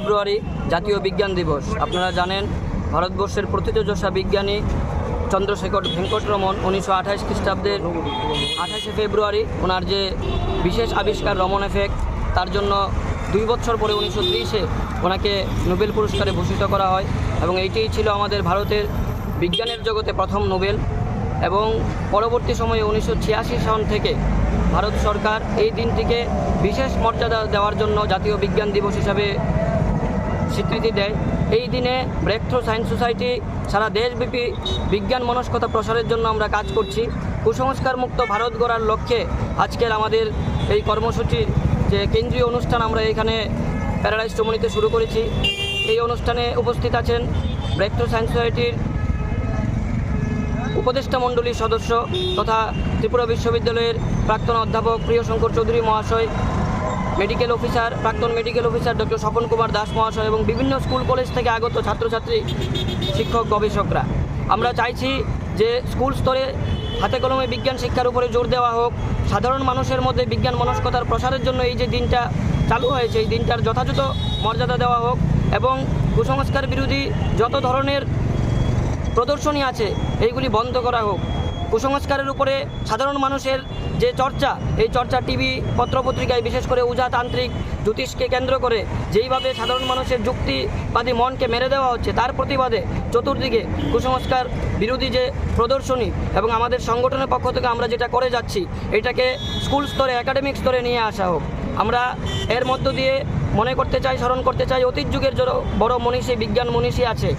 ফেব্রুয়ারি জাতীয় বিজ্ঞান দিবস। আপনারা জানেন ভারতবর্ষের প্রথিতযশা বিজ্ঞানী চন্দ্রশেখর ভেঙ্কটরমন 1928 খ্রিস্টাব্দের 28শে ফেব্রুয়ারি ওনার যে বিশেষ আবিষ্কার রমন এফেক্ট, তার জন্য 2 বছর পরে 1930-এ ওনাকে নোবেল পুরস্কারে ভূষিত করা হয় এবং এইটাই ছিল আমাদের ভারতের বিজ্ঞানের জগতে প্রথম নোবেল। এবং পরবর্তী সময়ে 1986 সন থেকে ভারত সরকার এই দিনটিকে বিশেষ মর্যাদা দেওয়ার জন্য জাতীয় বিজ্ঞান দিবস হিসাবে স্বীকৃতি দেয়। এই দিনে ব্রেক থ্রু সায়েন্স সোসাইটি সারা দেশব্যাপী বিজ্ঞান মনস্কতা প্রসারের জন্য আমরা কাজ করছি। কুসংস্কার মুক্ত ভারত গড়ার লক্ষ্যে আজকের আমাদের এই কর্মসূচির যে কেন্দ্রীয় অনুষ্ঠান আমরা এখানে প্যারাডাইস চৌমুহনীতে শুরু করেছি। এই অনুষ্ঠানে উপস্থিত আছেন ব্রেক থ্রু সায়েন্স সোসাইটির উপদেষ্টা মণ্ডলীর সদস্য তথা ত্রিপুরা বিশ্ববিদ্যালয়ের প্রাক্তন অধ্যাপক প্রিয়শঙ্কর চৌধুরী মহাশয়, মেডিকেল অফিসার প্রাক্তন medical officer doctor Swapan Kumar Das মহাশয় এবং বিভিন্ন স্কুল কলেজ থেকে আগত ছাত্রছাত্রী, শিক্ষক, গবেষকরা। আমরা চাইছি যে স্কুল স্তরে হাতে কলমে বিজ্ঞান শিক্ষার উপরে জোর দেওয়া হোক। সাধারণ মানুষের মধ্যে বিজ্ঞান মনস্কতার প্রসারের জন্য এই যে দিনটা চালু হয়েছে, এই দিনটার যথাযথ মর্যাদা দেওয়া হোক এবং কুসংস্কার বিরোধী যত ধরনের প্রদর্শনী আছে এইগুলি বন্ধ করা হোক। কুসংস্কারের উপরে সাধারণ মানুষের যে চর্চা, এই চর্চা টিভি পত্রপত্রিকায় বিশেষ করে উজাতান্ত্রিক জ্যোতিষকে কেন্দ্র করে যেইভাবে সাধারণ মানুষের যুক্তিবাদী মনকে মেরে দেওয়া হচ্ছে, তার প্রতিবাদে চতুর্দিকে কুসংস্কার বিরোধী যে প্রদর্শনী এবং আমাদের সংগঠনের পক্ষ থেকে আমরা যেটা করে যাচ্ছি, এটাকে স্কুল স্তরে একাডেমিক স্তরে নিয়ে আসা হোক। আমরা এর মধ্য দিয়ে মনে করতে চাই, স্মরণ করতে চাই অতীত যুগের বড় মনীষী, বিজ্ঞান মনীষী আছে,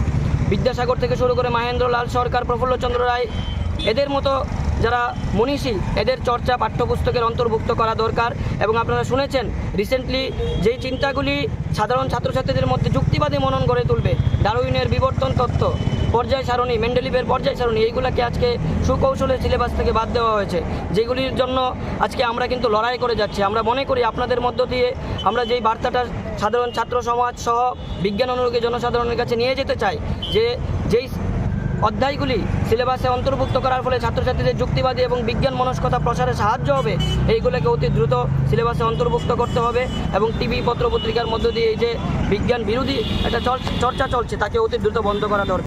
বিদ্যাসাগর থেকে শুরু করে মহেন্দ্রলাল সরকার, প্রফুল্লচন্দ্র রায়, এদের মতো যারা মনীষী, এদের চর্চা পাঠ্যপুস্তকের অন্তর্ভুক্ত করা দরকার। এবং আপনারা শুনেছেন রিসেন্টলি যেই চিন্তাগুলি সাধারণ ছাত্রছাত্রীদের মধ্যে যুক্তিবাদী মনন গড়ে তুলবে, ডারউইনের বিবর্তন তত্ত্ব, পর্যায় সারণী, মেন্ডেলিভের পর্যায় সারণী, এইগুলোকে আজকে সুকৌশলের সিলেবাস থেকে বাদ দেওয়া হয়েছে, যেগুলির জন্য আজকে আমরা কিন্তু লড়াই করে যাচ্ছি। আমরা মনে করি আপনাদের মধ্য দিয়ে আমরা যেই বার্তাটা সাধারণ ছাত্র সমাজ সহ বিজ্ঞান অনুরাগী জনসাধারণের কাছে নিয়ে যেতে চাই, যে যেই অধ্যায়গুলি সিলেবাসে অন্তর্ভুক্ত করার ফলে ছাত্রছাত্রীদের যুক্তিবাদী এবং বিজ্ঞান মনস্কতা প্রসারে সাহায্য হবে, এইগুলোকে অতি দ্রুত সিলেবাসে অন্তর্ভুক্ত করতে হবে এবং টিভি পত্রপত্রিকার মধ্য দিয়ে এই যে বিজ্ঞান বিরোধী একটা চর্চা চলছে, তাকে অতি দ্রুত বন্ধ করা দরকার।